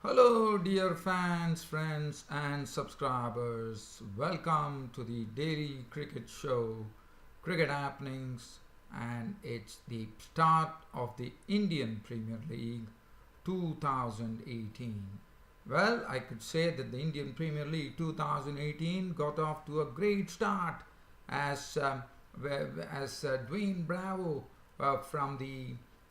Hello, dear fans, friends, and subscribers. Welcome to the daily cricket show, Cricket Happenings, and it's the start of the Indian Premier League 2018. Well, I could say that the Indian Premier League 2018 got off to a great start as Dwayne Bravo from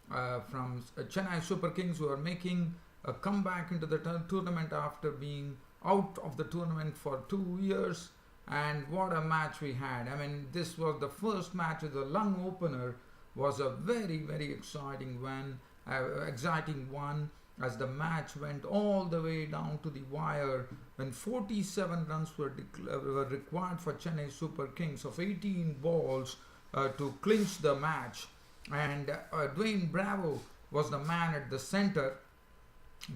Chennai Superkings who are making a comeback into the tournament after being out of the tournament for 2 years. And what a match we had! I mean, this was the first match with the lung opener. Was a very exciting one as the match went all the way down to the wire when 47 runs were required for Chennai Super Kings of 18 balls to clinch the match. And Dwayne Bravo was the man at the center.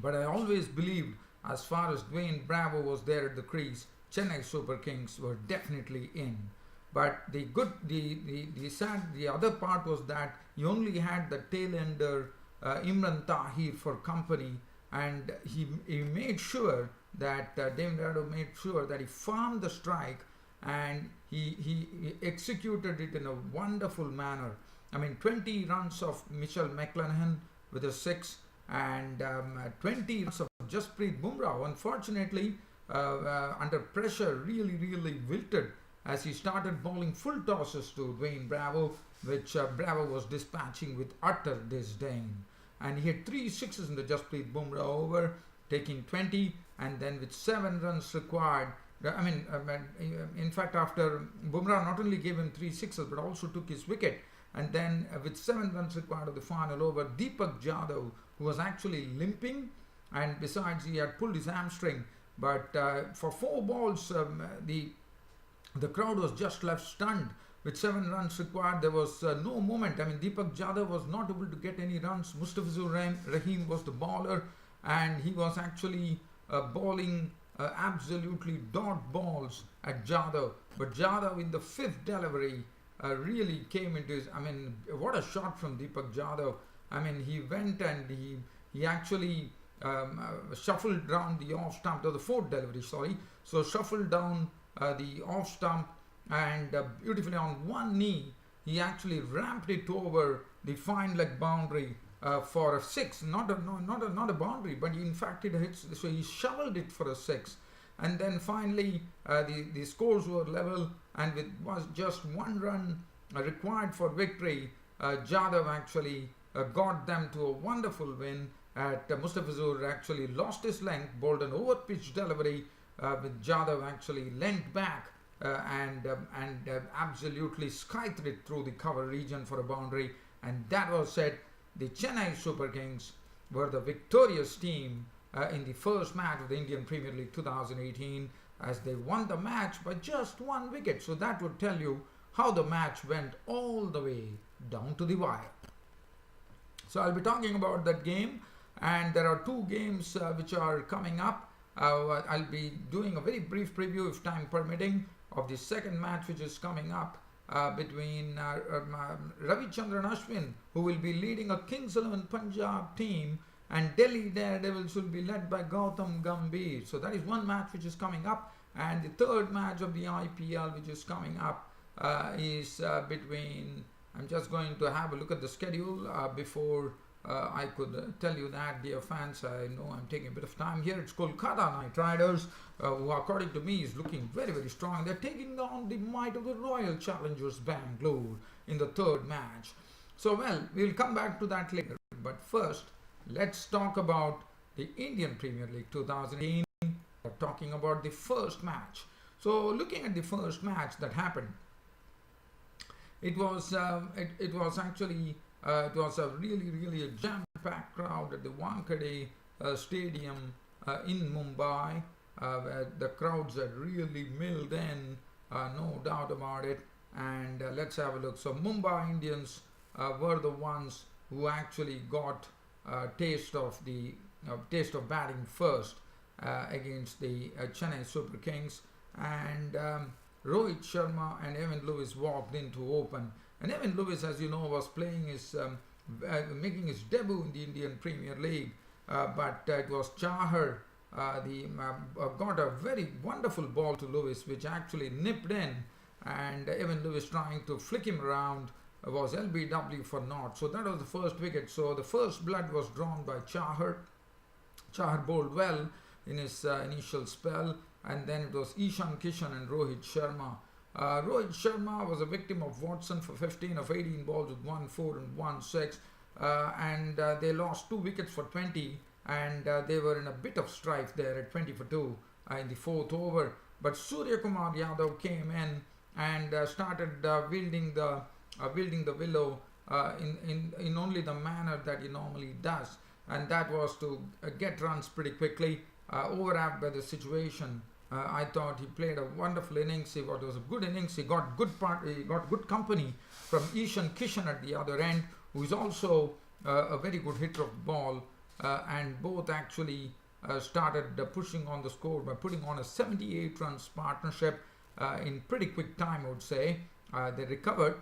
But I always believed, as far as Dwayne Bravo was there at the crease, Chennai Super Kings were definitely in. But the other part was that he only had the tail ender Imran Tahir for company, and he made sure that Dwayne Bravo made sure that he farmed the strike, and he executed it in a wonderful manner. I mean, 20 runs of Mitchell McClenaghan with a 6 and 20 runs of Jasprit Bumrah. Unfortunately, under pressure, really wilted as he started bowling full tosses to Dwayne Bravo, which Bravo was dispatching with utter disdain. And he had 3 sixes in the Jasprit Bumrah over, taking 20, and then with 7 runs required. In fact, after Bumrah not only gave him 3 sixes but also took his wicket. And then with 7 runs required of the final over, Deepak Jadhav, who was actually limping, and besides he had pulled his hamstring. But for 4 balls, the crowd was just left stunned. With 7 runs required, there was no moment. I mean, Deepak Jadhav was not able to get any runs. Mustafizur Rahim was the bowler, and he was actually bowling absolutely dot balls at Jadhav. But Jadhav in the 5th delivery really came into his, I mean, what a shot from Deepak Jadhav. I mean, he went and he actually shuffled down the off stump, or the 4th delivery, sorry. So shuffled down the off stump, and beautifully on one knee, he actually ramped it over the fine leg boundary for a 6. Not a boundary, but in fact it hits. So he shoveled it for a 6. And then finally, the scores were level, and with was just 1 run required for victory, Jadhav actually got them to a wonderful win. Mustafizur actually lost his length, bowled an over-pitch delivery, with Jadhav actually leant back and absolutely scythed it through the cover region for a boundary. And that was it. The Chennai Super Kings were the victorious team in the first match of the Indian Premier League 2018, as they won the match by just 1 wicket. So that would tell you how the match went all the way down to the wire. So I'll be talking about that game, and there are 2 games which are coming up. I'll be doing a very brief preview, if time permitting, of the second match which is coming up between Ravichandran Ashwin, who will be leading a Kings 11 Punjab team, and Delhi Daredevils will be led by Gautam Gambhir. So that is one match which is coming up. And the third match of the IPL which is coming up is between, I'm just going to have a look at the schedule before I could tell you that, dear fans. I know I'm taking a bit of time here. It's Kolkata Knight Riders, who according to me is looking very strong. They're taking on the might of the Royal Challengers Bangalore in the third match. So, well, we'll come back to that later. But first, let's talk about the Indian Premier League 2018. We're talking about the first match. So, looking at the first match that happened, it was actually it was a really a jam-packed crowd at the Wankhede Stadium in Mumbai, where the crowds had really milled in, no doubt about it. And let's have a look. So, Mumbai Indians were the ones who actually got taste of batting first against the Chennai Super Kings, and Rohit Sharma and Evan Lewis walked in to open. And Evan Lewis, as you know, was playing making his debut in the Indian Premier League, but it was Chahar got a very wonderful ball to Lewis, which actually nipped in, and even Lewis trying to flick him around was LBW for naught. So that was the first wicket. So the first blood was drawn by Chahar. Chahar bowled well in his initial spell, and then it was Ishan Kishan and Rohit Sharma. Rohit Sharma was a victim of Watson for 15 of 18 balls with 1 4 and 1 6, and they lost 2 wickets for 20, and they were in a bit of strife there at 20 for 2 in the 4th over. But Surya Kumar Yadav came in and started wielding the willow in only the manner that he normally does, and that was to get runs pretty quickly, overwrapped by the situation. I thought he played a wonderful innings. It was a good innings. He got good company from Ishan Kishan at the other end, who is also a very good hitter of the ball, and both actually started pushing on the score by putting on a 78 runs partnership in pretty quick time, I would say. They recovered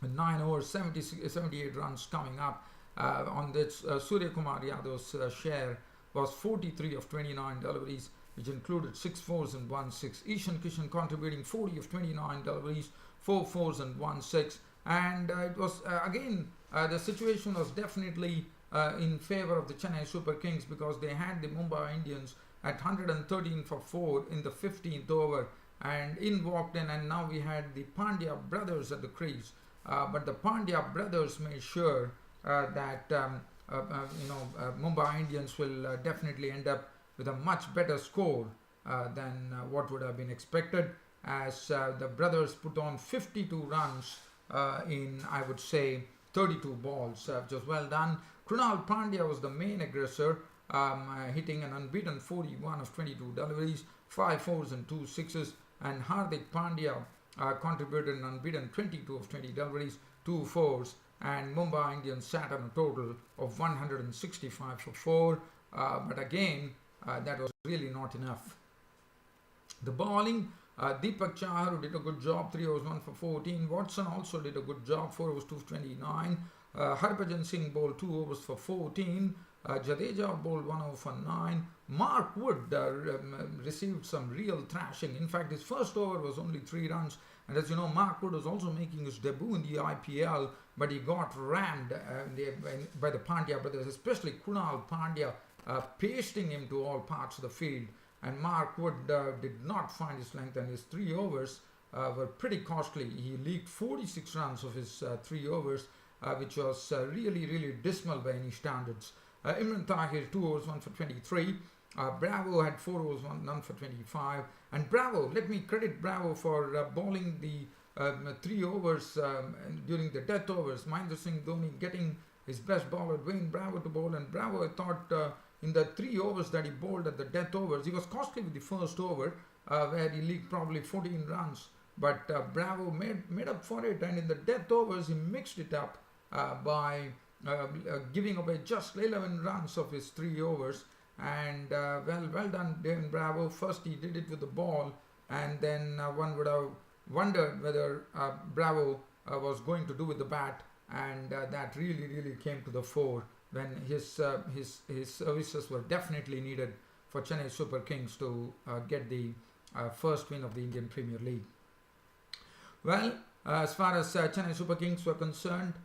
9 overs, 78 runs coming up. On this, Surya Kumar Yadav's share was 43 of 29 deliveries, which included 6 fours and 1 6. Ishan Kishan contributing 40 of 29 deliveries, 4 fours and 1 6. And it was again, the situation was definitely in favor of the Chennai Super Kings, because they had the Mumbai Indians at 113 for 4 in the 15th over, and in walked in, and now we had the Pandya brothers at the crease. But the Pandya brothers made sure that Mumbai Indians will definitely end up with a much better score than what would have been expected, as the brothers put on 52 runs in, I would say, 32 balls, which was well done. Krunal Pandya was the main aggressor, hitting an unbeaten 41 of 22 deliveries, 5 fours and 2 sixes, and Hardik Pandya contributed an unbeaten 22 of 20 deliveries, 2 fours, and Mumbai Indians sat on a total of 165 for 4, but again, that was really not enough. The bowling, Deepak Chahar, who did a good job, 3 overs 1 for 14. Watson also did a good job, 4 overs 2 for 29. Harbhajan Singh bowled 2 overs for 14. Jadeja bowled 1 over for 9. Mark Wood received some real thrashing. In fact, his first over was only 3 runs. And as you know, Mark Wood was also making his debut in the IPL, but he got rammed by the Pandya brothers, especially Kunal Pandya, pasting him to all parts of the field. And Mark Wood did not find his length, and his 3 overs were pretty costly. He leaked 46 runs of his 3 overs, which was really dismal by any standards. Imran Tahir, 2 overs 1 for 23. Bravo had 4 overs 1 for 25. And Bravo, let me credit Bravo for bowling the 3 overs during the death overs. Mahendra Singh Dhoni getting his best bowler Dwayne Bravo to bowl, and Bravo, I thought, in the 3 overs that he bowled at the death overs, he was costly with the first over, where he leaked probably 14 runs. But Bravo made up for it, and in the death overs, he mixed it up by giving away just 11 runs of his 3 overs. And well done, Dwayne Bravo. First, he did it with the ball, and then one would have wondered whether Bravo was going to do with the bat, and that really came to the fore when his services were definitely needed for Chennai Super Kings to get the first win of the Indian Premier League. Well, as far as Chennai Super Kings were concerned,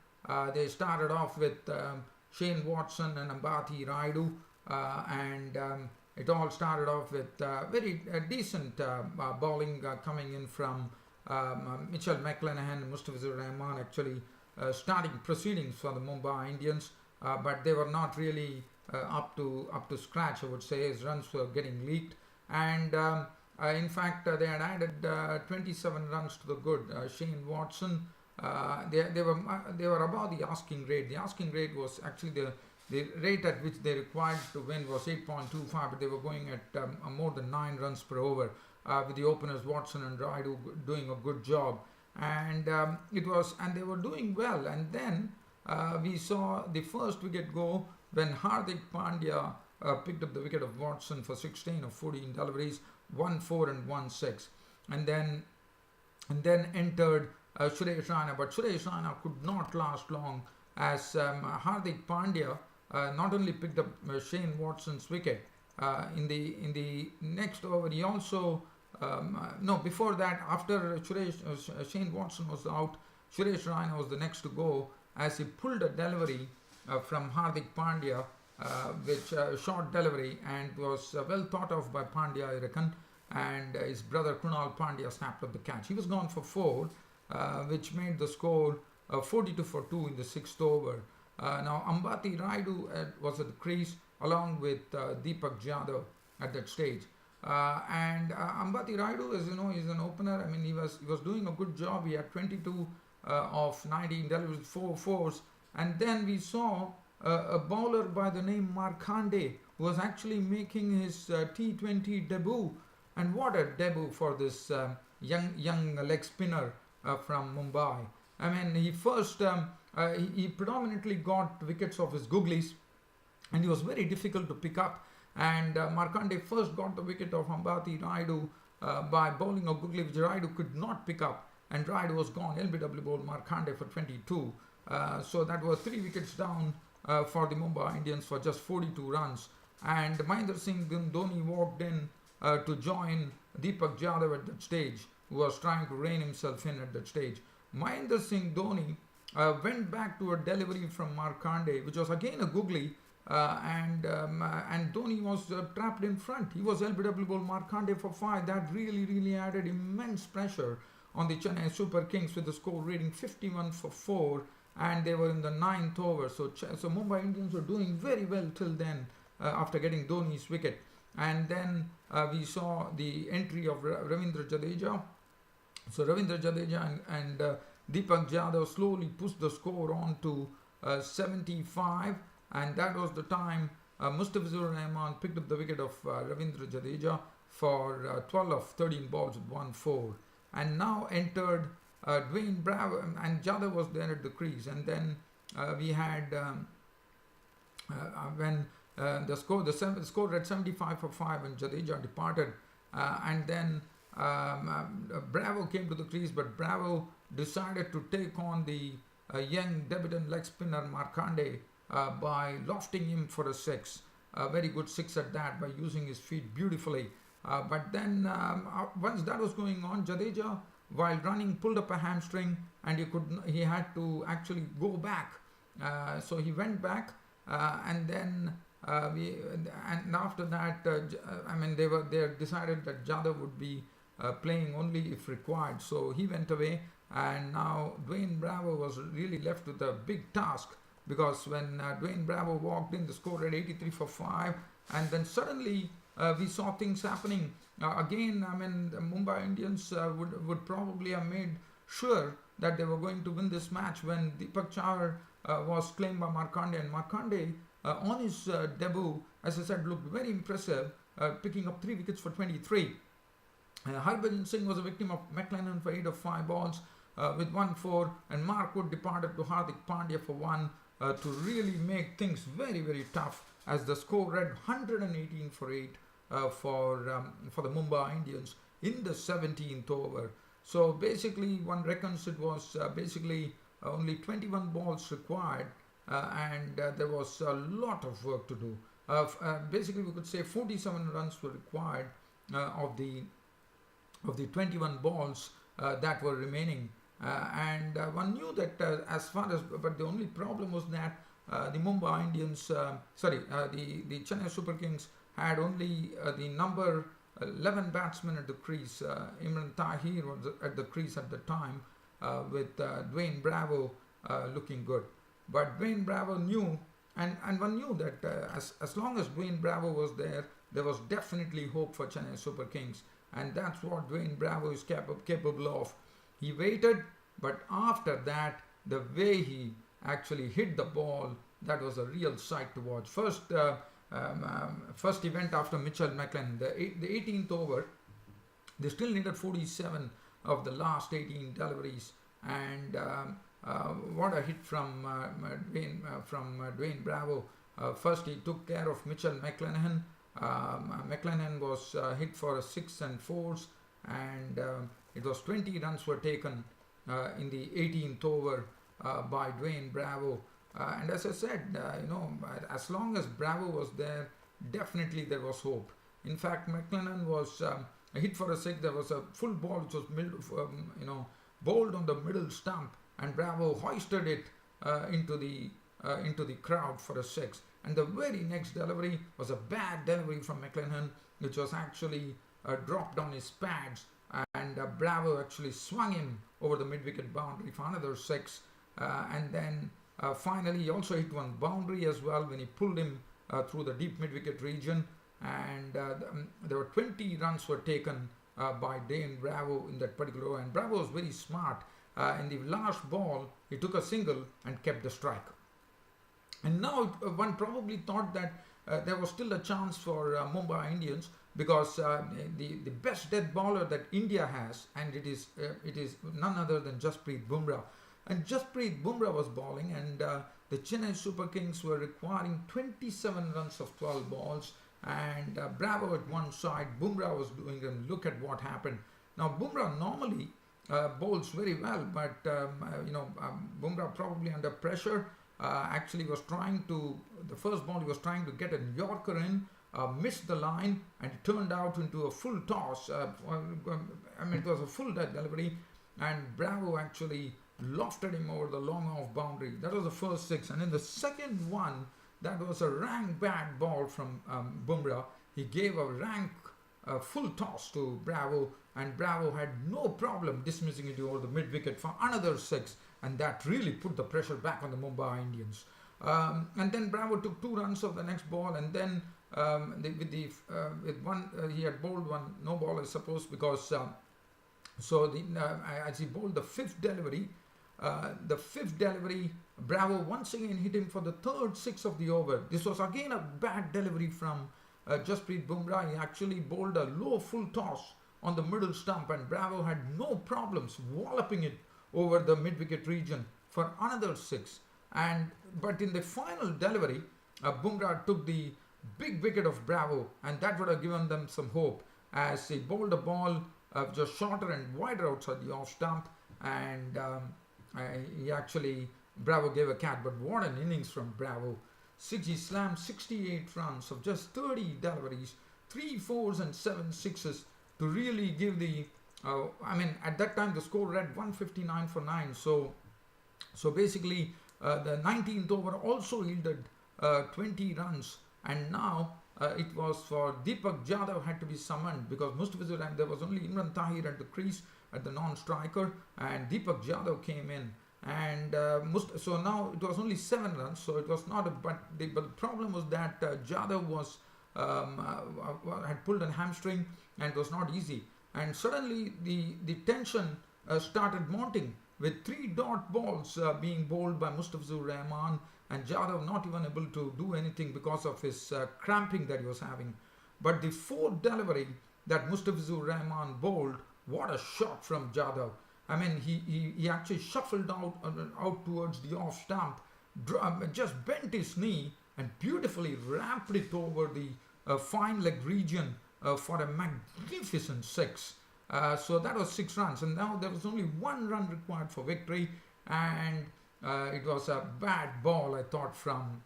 they started off with Shane Watson and Ambati Rayudu, and it all started off with very decent bowling coming in from Mitchell McClenaghan and Mustafizur Rahman, actually starting proceedings for the Mumbai Indians, but they were not really up to scratch, I would say. His runs were getting leaked, and in fact they had added 27 runs to the good. Shane Watson, they were above the asking rate. The asking rate was actually the rate at which they required to win was 8.25, but they were going at more than 9 runs per over, with the openers Watson and Rayudu doing a good job, and they were doing well. And then we saw the first wicket go when Hardik Pandya picked up the wicket of Watson for 16 of 14 deliveries, 1 4 and 1 6, and then entered Suresh Raina, but Suresh Raina could not last long, as Hardik Pandya not only picked up Shane Watson's wicket in the next over. He also no, before that, after Shane Watson was out, Suresh Raina was the next to go as he pulled a delivery from Hardik Pandya, which short delivery, and was well thought of by Pandya, I reckon, and his brother Krunal Pandya snapped up the catch. He was gone for 4, which made the score 42 for 2 in the 6th over. Now Ambati Raidu was at the crease along with Deepak Jadhav at that stage. And Ambati Raidu, as you know, is an opener. I mean, he was doing a good job. He had 22 of 19 deliveries with 4 fours. And then we saw a bowler by the name Markande, who was actually making his T20 debut. And what a debut for this young leg spinner from Mumbai. I mean, he first, he predominantly got wickets of his googlies, and he was very difficult to pick up. And Markande first got the wicket of Ambati Raidu by bowling a googly which Raidu could not pick up, and Raidu was gone. LBW bowled Markande for 22. So that was 3 wickets down for the Mumbai Indians for just 42 runs. And Mahendra Singh Dhoni walked in to join Deepak Jadhav at that stage, who was trying to rein himself in at that stage. Mahendra Singh Dhoni went back to a delivery from Markande, which was again a googly, and Dhoni was trapped in front. He was LBW ball Markande for 5. That really added immense pressure on the Chennai Super Kings, with the score reading 51 for 4, and they were in the 9th over. So Mumbai Indians were doing very well till then after getting Dhoni's wicket. And then we saw the entry of Ravindra Jadeja. So Ravindra Jadeja and Deepak Jadhav slowly pushed the score on to 75, and that was the time Mustafizur Rahman picked up the wicket of Ravindra Jadeja for 12 of 13 balls with 1-4. And now entered Dwayne Bravo, and Jadhav was there at the crease. And then we had when the score read 75 for 5 when Jadeja departed, and then Bravo came to the crease, but Bravo decided to take on the young debutant leg spinner Markande by lofting him for a 6. A very good 6 at that, by using his feet beautifully. But then once that was going on, Jadeja, while running, pulled up a hamstring, and he had to actually go back. So he went back, and then and after that, they decided that Jadhav would be playing only if required. So he went away, and now Dwayne Bravo was really left with a big task, because when Dwayne Bravo walked in, the score at 83 for 5, and then suddenly we saw things happening. Again, the Mumbai Indians would probably have made sure that they were going to win this match when Deepak Chahar was claimed by Markande, and Markande on his debut, as I said, looked very impressive, picking up 3 wickets for 23. Harbhajan Singh was a victim of McLennan for 8 of 5 balls with 1-4, and Mark Wood departed to Hardik Pandya for 1 to really make things very tough, as the score read 118 for 8 for the Mumbai Indians in the 17th over. So basically, one reckons it was basically only 21 balls required, and there was a lot of work to do. Basically, we could say 47 runs were required of the 21 balls that were remaining, and one knew that but the only problem was that the Mumbai Indians, the Chennai Super Kings had only the number 11 batsmen at the crease. Imran Tahir was at the crease at the time, with Dwayne Bravo looking good. But Dwayne Bravo knew, and one knew that as long as Dwayne Bravo was there, there was definitely hope for Chennai Super Kings. And that's what Dwayne Bravo is capable of. He waited, but after that, the way he actually hit the ball, that was a real sight to watch. First he went after Mitchell McLennan. The 18th over, they still needed 47 of the last 18 deliveries, and what a hit from Dwayne Bravo. First he took care of Mitchell McLennan. McLennan was hit for a 6 and 4s, and it was 20 runs were taken in the 18th over by Dwayne Bravo. And as I said, as long as Bravo was there, definitely there was hope. In fact, McLennan was hit for a six. There was a full ball which was bowled on the middle stump, and Bravo hoisted it into the crowd for a six. And the very next delivery was a bad delivery from McLennan, which was actually dropped on his pads, and Bravo actually swung him over the mid-wicket boundary for another six. And then finally he also hit one boundary as well when he pulled him through the deep mid-wicket region. And there were 20 runs were taken by Dane Bravo in that particular over. And Bravo was very smart. In the last ball, he took a single and kept the strike. And now one probably thought that there was still a chance for Mumbai Indians, because the best death bowler that India has, and it is none other than Jasprit Bumrah. And Jasprit Bumrah was bowling, and the Chennai Superkings were requiring 27 runs of 12 balls, and Bravo at one side, Bumrah was doing, and look at what happened. Now Bumrah normally bowls very well, but Bumrah probably under pressure actually was trying to, the first ball he was trying to get a Yorker in, missed the line, and it turned out into a full toss. It was a full dead delivery, and Bravo actually lofted him over the long off boundary. That was the first six. And in the second one, that was a rank bad ball from Bumrah. He gave a rank full toss to Bravo, and Bravo had no problem dismissing it over the mid-wicket for another six, and that really put the pressure back on the Mumbai Indians. And then Bravo took 2 runs of the next ball, and then with one he had bowled one no ball, I suppose, because as he bowled the fifth delivery, Bravo once again hit him for the third six of the over. This was again a bad delivery from Jasprit Bumrah. He actually bowled a low full toss on the middle stump, and Bravo had no problems walloping it over the mid-wicket region for another six. But in the final delivery, Bumrah took the big wicket of Bravo, and that would have given them some hope, as he bowled a ball just shorter and wider outside the off stump, and Bravo gave a cat. But what an innings from Bravo. He slammed 68 runs of just 30 deliveries, 3 fours and 7 sixes to really give the at that time the score read 159 for 9. So basically the 19th over also yielded 20 runs, and now it was for Deepak Jadhav had to be summoned, because Mustafizur, there was only Imran Tahir at the crease at the non-striker, and Deepak Jadhav came in, and so now it was only 7 runs, so it was not but the problem was that Jadhav was had pulled a hamstring, and it was not easy. And suddenly the tension started mounting, with 3 dot balls being bowled by Mustafizur Rahman, and Jadhav not even able to do anything because of his cramping that he was having. But the 4th delivery that Mustafizur Rahman bowled, what a shot from Jadhav. He actually shuffled out towards the off stump, just bent his knee and beautifully wrapped it over the fine leg region for a magnificent 6. So that was 6 runs, and now there was only 1 run required for victory, and it was a bad ball, I thought, from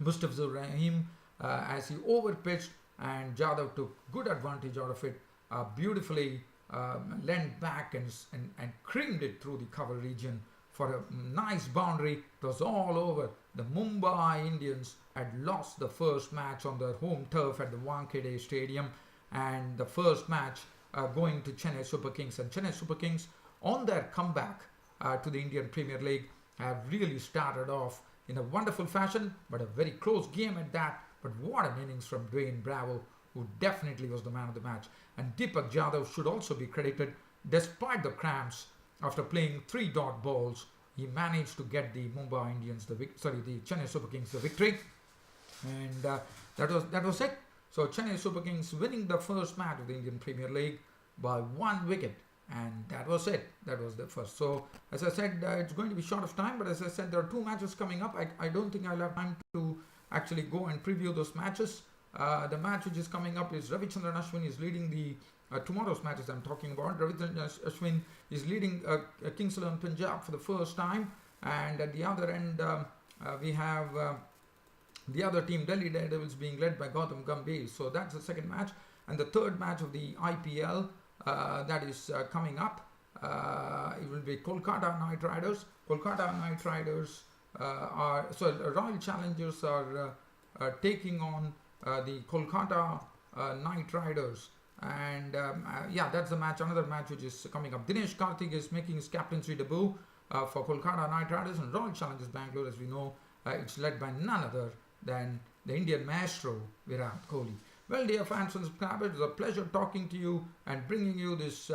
Mustafizur Rahim as he overpitched, and Jadhav took good advantage out of it, beautifully leant back and creamed it through the cover region for a nice boundary. It was all over. The Mumbai Indians had lost the first match on their home turf at the Wankhede Stadium, and the first match going to Chennai Superkings. And Chennai Superkings, on their comeback to the Indian Premier League, have really started off in a wonderful fashion, but a very close game at that. But what an innings from Dane Bravo, who definitely was the man of the match. And Deepak Jadhav should also be credited. Despite the cramps, after playing 3 dot balls, he managed to get the Mumbai Indians, the Chennai Super Kings, the victory. And that was it. So Chennai Super Kings winning the first match of the Indian Premier League by 1 wicket. And that was it. That was the first. So as I said, it's going to be short of time. But as I said, there are 2 matches coming up. I don't think I'll have time to actually go and preview those matches. The match which is coming up is Ravichandran Ashwin is leading the tomorrow's matches I'm talking about. Ravichandran Ashwin is leading Kings XI Punjab for the first time, and at the other end we have the other team, Delhi Daredevils, being led by Gautam Gambhir. So that's the second match. And the third match of the IPL that is coming up, it will be Kolkata Knight Riders. Kolkata Knight Riders Royal Challengers are taking on the Kolkata Knight Riders. And yeah, that's the match, another match which is coming up. Dinesh Karthik is making his captaincy debut for Kolkata Knight Riders, and Royal Challengers Bangalore, as we know, it's led by none other than the Indian maestro Virat Kohli. Well, dear fans and subscribers, it was a pleasure talking to you and bringing you this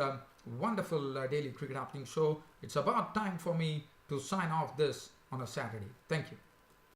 wonderful daily cricket happening show. It's about time for me to sign off this on a Saturday. Thank you.